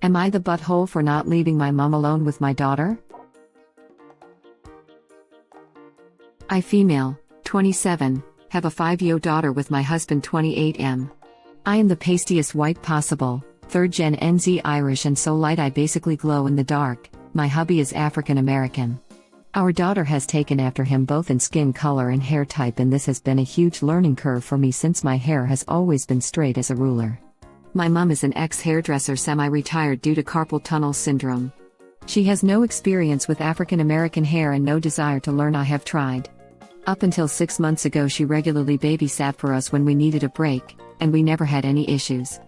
Am I the butthole for not leaving my mom alone with my daughter? I female, 27, have a 5-year-old daughter with my husband 28M. I am the pastiest white possible, 3rd gen NZ Irish and so light I basically glow in the dark. My hubby is African American. Our daughter has taken after him both in skin color and hair type, and this has been a huge learning curve for me since my hair has always been straight as a ruler. My mom is an ex-hairdresser semi-retired due to carpal tunnel syndrome. She has no experience with African American hair and no desire to learn. I have tried. Up until 6 months ago she regularly babysat for us when we needed a break, and we never had any issues.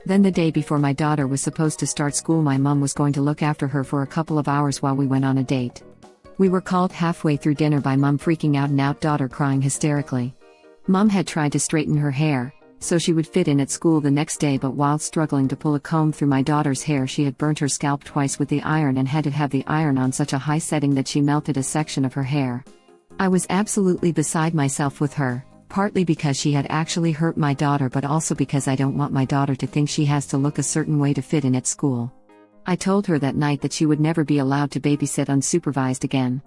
Then the day before my daughter was supposed to start school, my mom was going to look after her for a couple of hours while we went on a date. We were called halfway through dinner by mom freaking out and daughter crying hysterically. Mom had tried to straighten her hair, so she would fit in at school the next day, but while struggling to pull a comb through my daughter's hair she had burnt her scalp twice with the iron and had to have the iron on such a high setting that she melted a section of her hair. I was absolutely beside myself with her, partly because she had actually hurt my daughter but also because I don't want my daughter to think she has to look a certain way to fit in at school. I told her that night that she would never be allowed to babysit unsupervised again.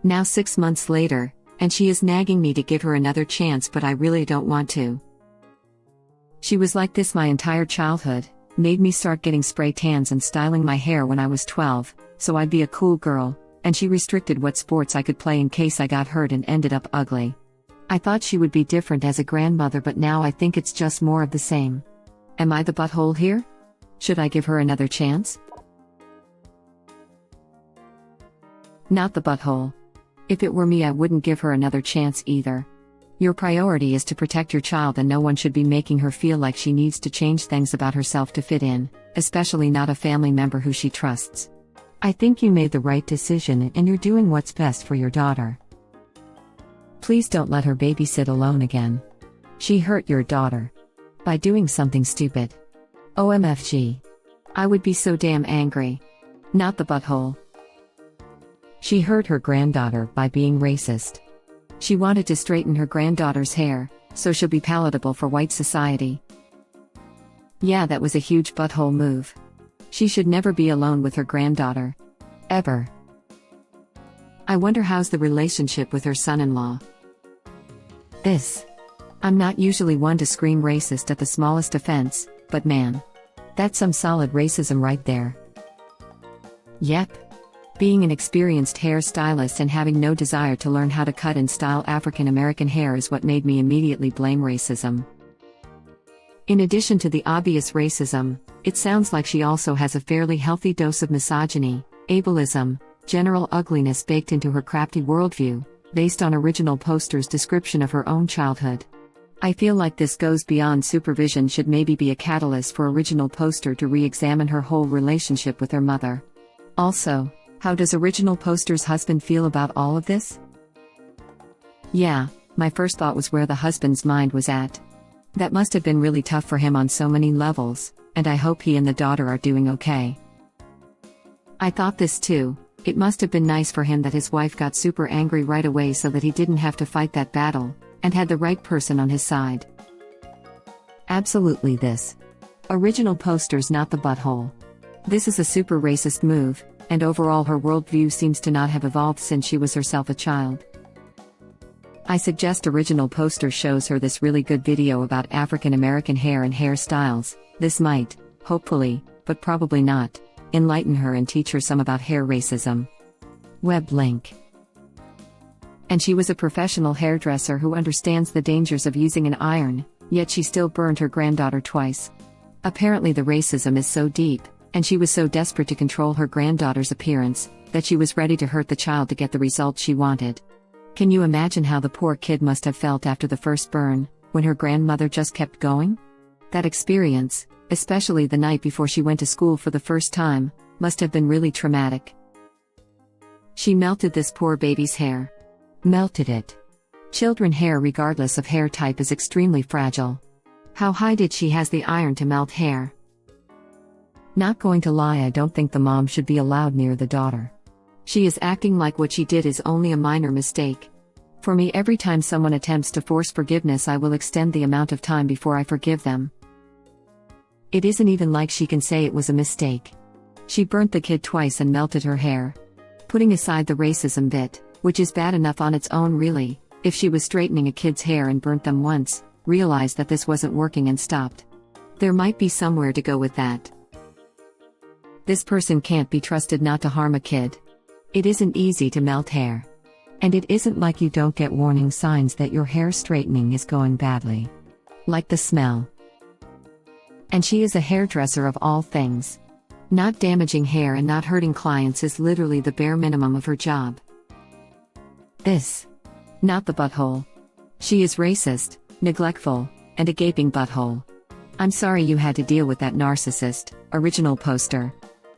Now 6 months later, and she is nagging me to give her another chance, but I really don't want to. She was like this my entire childhood, made me start getting spray tans and styling my hair when I was 12, so I'd be a cool girl, and she restricted what sports I could play in case I got hurt and ended up ugly. I thought she would be different as a grandmother, but now I think it's just more of the same. Am I the butthole here? Should I give her another chance? Not the butthole. If it were me, I wouldn't give her another chance either. Your priority is to protect your child, and no one should be making her feel like she needs to change things about herself to fit in, especially not a family member who she trusts. I think you made the right decision and you're doing what's best for your daughter. Please don't let her babysit alone again. She hurt your daughter by doing something stupid. OMFG. I would be so damn angry. Not the butthole. She hurt her granddaughter by being racist. She wanted to straighten her granddaughter's hair, so she'll be palatable for white society. Yeah, that was a huge butthole move. She should never be alone with her granddaughter. Ever. I wonder how's the relationship with her son-in-law. I'm not usually one to scream racist at the smallest offense, but man. That's some solid racism right there. Yep. Being an experienced hairstylist and having no desire to learn how to cut and style African American hair is what made me immediately blame racism. In addition to the obvious racism, it sounds like she also has a fairly healthy dose of misogyny, ableism, general ugliness baked into her crafty worldview, based on original poster's description of her own childhood. I feel like this goes beyond supervision, should maybe be a catalyst for original poster to re-examine her whole relationship with her mother. Also, how does original poster's husband feel about all of this? Yeah, my first thought was where the husband's mind was at. That must have been really tough for him on so many levels, and I hope he and the daughter are doing okay. I thought this too. It must have been nice for him that his wife got super angry right away so that he didn't have to fight that battle, and had the right person on his side. Absolutely this. Original poster's not the butthole. This is a super racist move, and overall her worldview seems to not have evolved since she was herself a child. I suggest original poster shows her this really good video about African American hair and hairstyles. This might, hopefully, but probably not, enlighten her and teach her some about hair racism. Web link. And she was a professional hairdresser who understands the dangers of using an iron, yet she still burned her granddaughter twice. Apparently the racism is so deep, and she was so desperate to control her granddaughter's appearance, that she was ready to hurt the child to get the result she wanted. Can you imagine how the poor kid must have felt after the first burn, when her grandmother just kept going? That experience, especially the night before she went to school for the first time, must have been really traumatic. She melted this poor baby's hair. Melted it. Children hair, regardless of hair type, is extremely fragile. How high did she has the iron to melt hair? Not going to lie, I don't think the mom should be allowed near the daughter. She is acting like what she did is only a minor mistake. For me, every time someone attempts to force forgiveness, I will extend the amount of time before I forgive them. It isn't even like she can say it was a mistake. She burnt the kid twice and melted her hair. Putting aside the racism bit, which is bad enough on its own really, if she was straightening a kid's hair and burnt them once, realized that this wasn't working and stopped. There might be somewhere to go with that. This person can't be trusted not to harm a kid. It isn't easy to melt hair. And it isn't like you don't get warning signs that your hair straightening is going badly. Like the smell. And she is a hairdresser of all things. Not damaging hair and not hurting clients is literally the bare minimum of her job. This. Not the butthole. She is racist, neglectful, and a gaping butthole. I'm sorry you had to deal with that narcissist. Original poster.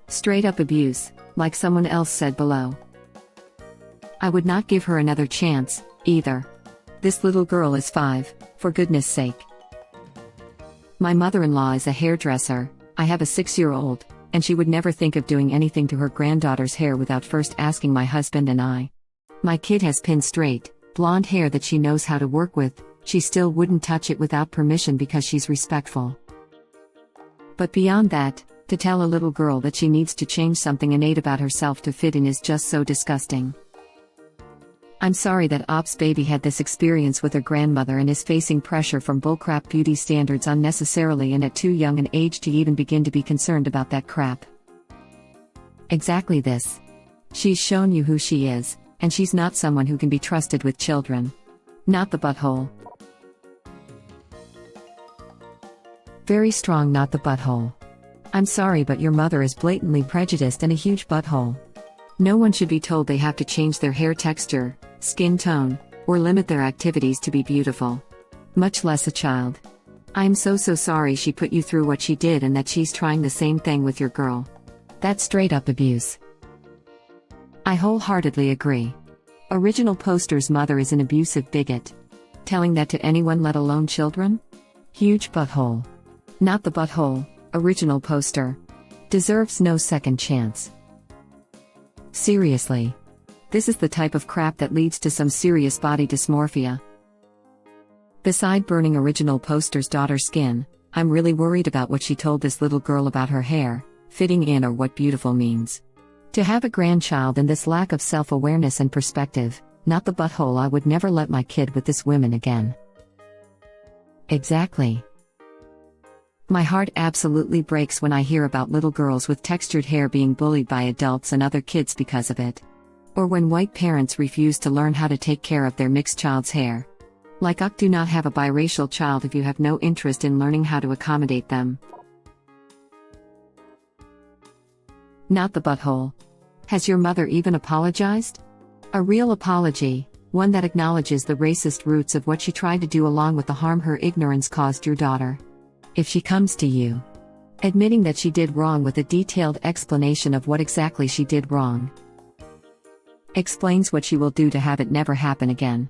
Straight up abuse, like someone else said below. I would not give her another chance, either. This little girl is 5, for goodness sake. My mother-in-law is a hairdresser. I have a 6-year-old, and she would never think of doing anything to her granddaughter's hair without first asking my husband and I. My kid has pin straight, blonde hair that she knows how to work with. She still wouldn't touch it without permission because she's respectful. But beyond that, to tell a little girl that she needs to change something innate about herself to fit in is just so disgusting. I'm sorry that Op's baby had this experience with her grandmother and is facing pressure from bullcrap beauty standards unnecessarily and at too young an age to even begin to be concerned about that crap. Exactly this. She's shown you who she is, and she's not someone who can be trusted with children. Not the butthole. Very strong not the butthole. I'm sorry but your mother is blatantly prejudiced and a huge butthole. No one should be told they have to change their hair texture, skin tone, or limit their activities to be beautiful. Much less a child. I'm so sorry she put you through what she did and that she's trying the same thing with your girl. That's straight up abuse. I wholeheartedly agree. Original poster's mother is an abusive bigot. Telling that to anyone, let alone children? Huge butthole. Not the butthole. Original poster. Deserves no second chance. Seriously. This is the type of crap that leads to some serious body dysmorphia. Beside burning original poster's daughter's skin, I'm really worried about what she told this little girl about her hair, fitting in, or what beautiful means. To have a grandchild and this lack of self-awareness and perspective, not the butthole. I would never let my kid with this woman again. Exactly. My heart absolutely breaks when I hear about little girls with textured hair being bullied by adults and other kids because of it. Or when white parents refuse to learn how to take care of their mixed child's hair. Like, do not have a biracial child if you have no interest in learning how to accommodate them. Not the butthole. Has your mother even apologized? A real apology, one that acknowledges the racist roots of what she tried to do along with the harm her ignorance caused your daughter. If she comes to you, admitting that she did wrong with a detailed explanation of what exactly she did wrong. Explains what she will do to have it never happen again.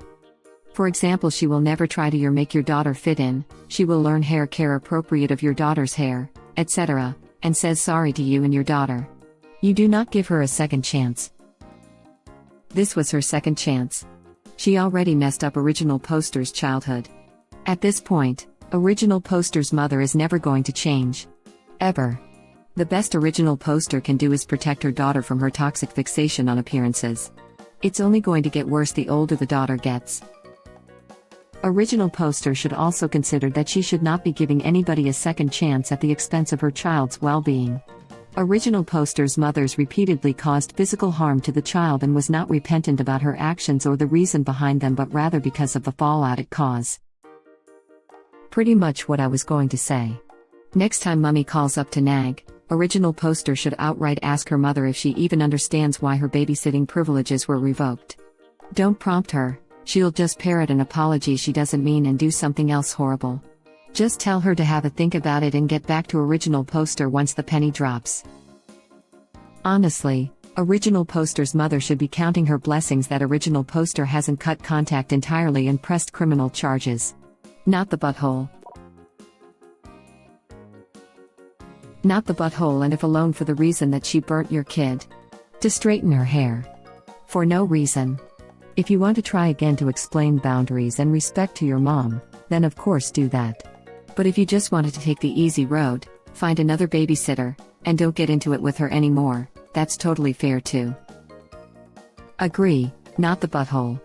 For example, she will never try to make your daughter fit in, she will learn hair care appropriate of your daughter's hair, etc., and says sorry to you and your daughter. You do not give her a second chance. This was her second chance. She already messed up original poster's childhood. At this point, original poster's mother is never going to change. Ever. The best original poster can do is protect her daughter from her toxic fixation on appearances. It's only going to get worse the older the daughter gets. Original poster should also consider that she should not be giving anybody a second chance at the expense of her child's well-being. Original poster's mothers repeatedly caused physical harm to the child and was not repentant about her actions or the reason behind them, but rather because of the fallout it caused. Pretty much what I was going to say. Next time Mummy calls up to nag, original poster should outright ask her mother if she even understands why her babysitting privileges were revoked. Don't prompt her, she'll just parrot an apology she doesn't mean and do something else horrible. Just tell her to have a think about it and get back to original poster once the penny drops. Honestly, original poster's mother should be counting her blessings that original poster hasn't cut contact entirely and pressed criminal charges. Not the butthole. Not the butthole, and if alone for the reason that she burnt your kid. To straighten her hair. For no reason. If you want to try again to explain boundaries and respect to your mom, then of course do that. But if you just wanted to take the easy road, Find another babysitter, and don't get into it with her anymore. That's totally fair too. Agree, not the butthole.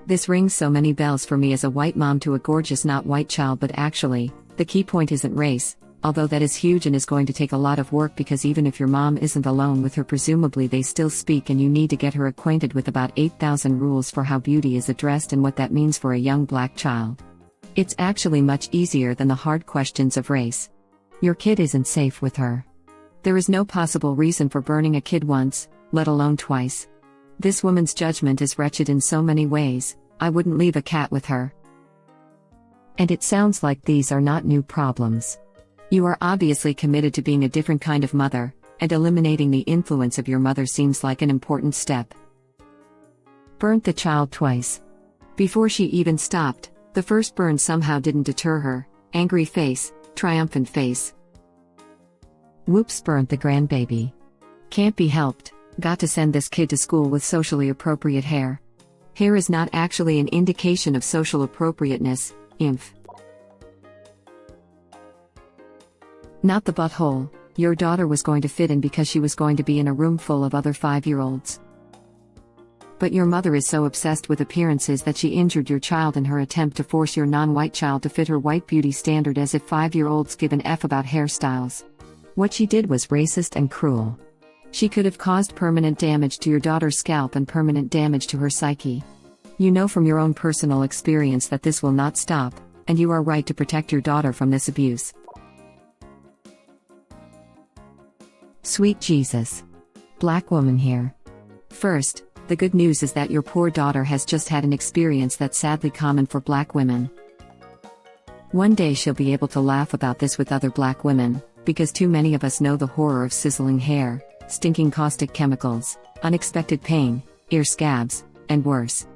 This rings so many bells for me as a white mom to a gorgeous not white child, but actually, the key point isn't race, although that is huge and is going to take a lot of work, because even if your mom isn't alone with her, presumably they still speak, and you need to get her acquainted with about 8,000 rules for how beauty is addressed and what that means for a young black child. It's actually much easier than the hard questions of race. Your kid isn't safe with her. There is no possible reason for burning a kid once, let alone twice. This woman's judgment is wretched in so many ways. I wouldn't leave a cat with her. And it sounds like these are not new problems. You are obviously committed to being a different kind of mother, and eliminating the influence of your mother seems like an important step. Burnt the child twice. Before she even stopped, the first burn somehow didn't deter her. Angry face, triumphant face. Whoops, burnt the grandbaby. Can't be helped, got to send this kid to school with socially appropriate hair. Hair is not actually an indication of social appropriateness, inf. Not the butthole. Your daughter was going to fit in because she was going to be in a room full of other 5-year-olds. But your mother is so obsessed with appearances that she injured your child in her attempt to force your non-white child to fit her white beauty standard, as if 5-year-olds give an F about hairstyles. What she did was racist and cruel. She could have caused permanent damage to your daughter's scalp and permanent damage to her psyche. You know from your own personal experience that this will not stop, and you are right to protect your daughter from this abuse. Sweet Jesus. Black woman here. First, the good news is that your poor daughter has just had an experience that's sadly common for black women. One day she'll be able to laugh about this with other black women, because too many of us know the horror of sizzling hair, stinking caustic chemicals, unexpected pain, ear scabs, and worse.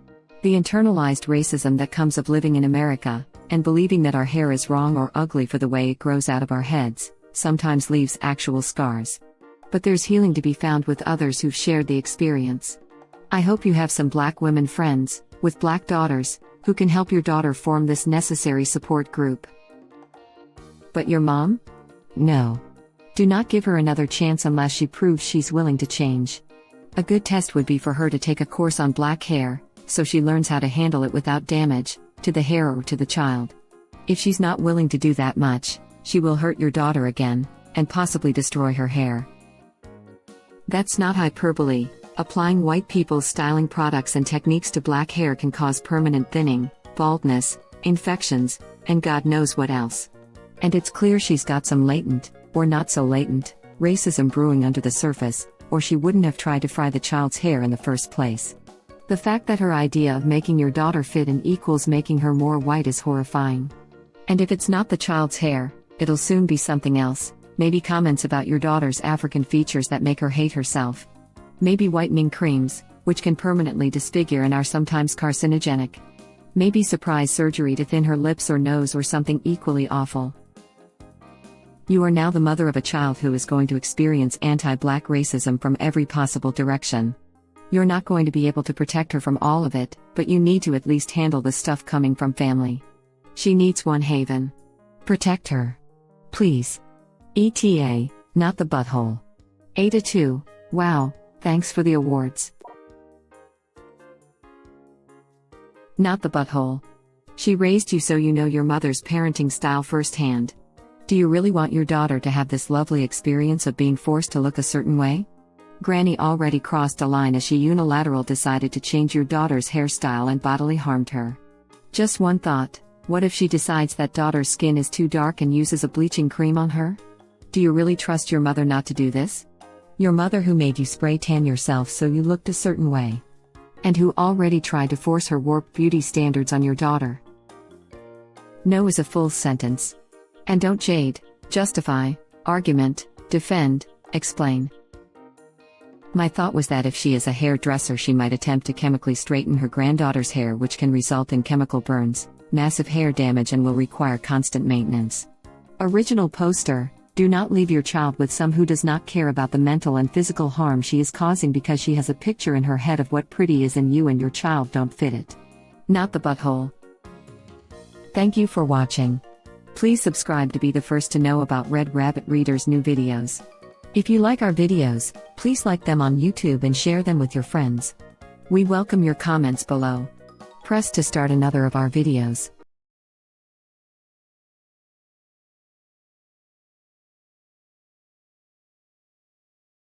The internalized racism that comes of living in America, and believing that our hair is wrong or ugly for the way it grows out of our heads, sometimes leaves actual scars. But there's healing to be found with others who've shared the experience. I hope you have some black women friends, with black daughters, who can help your daughter form this necessary support group. But your mom? No. Do not give her another chance unless she proves she's willing to change. A good test would be for her to take a course on black hair, so she learns how to handle it without damage, to the hair or to the child. If she's not willing to do that much, she will hurt your daughter again, and possibly destroy her hair. That's not hyperbole. Applying white people's styling products and techniques to black hair can cause permanent thinning, baldness, infections, and God knows what else. And it's clear she's got some latent, or not so latent, racism brewing under the surface, or she wouldn't have tried to fry the child's hair in the first place. The fact that her idea of making your daughter fit in equals making her more white is horrifying. And if it's not the child's hair, it'll soon be something else, maybe comments about your daughter's African features that make her hate herself. Maybe whitening creams, which can permanently disfigure and are sometimes carcinogenic. Maybe surprise surgery to thin her lips or nose, or something equally awful. You are now the mother of a child who is going to experience anti-black racism from every possible direction. You're not going to be able to protect her from all of it, but you need to at least handle the stuff coming from family. She needs one haven. Protect her. Please. ETA, not the butthole. AITA 2, wow. Thanks for the awards. Not the butthole. She raised you so you know your mother's parenting style firsthand. Do you really want your daughter to have this lovely experience of being forced to look a certain way? Granny already crossed a line as she unilaterally decided to change your daughter's hairstyle and bodily harmed her. Just one thought, what if she decides that daughter's skin is too dark and uses a bleaching cream on her? Do you really trust your mother not to do this? Your mother who made you spray tan yourself so you looked a certain way. And who already tried to force her warped beauty standards on your daughter. No is a full sentence. And don't jade, justify, argument, defend, explain. My thought was that if she is a hairdresser, she might attempt to chemically straighten her granddaughter's hair, which can result in chemical burns, massive hair damage, and will require constant maintenance. Original poster. Do not leave your child with some who does not care about the mental and physical harm she is causing because she has a picture in her head of what pretty is and you and your child don't fit it. Not the butthole. Thank you for watching. Please subscribe to be the first to know about Red Rabbit Reader's new videos. If you like our videos, please like them on YouTube and share them with your friends. We welcome your comments below. Press to start another of our videos.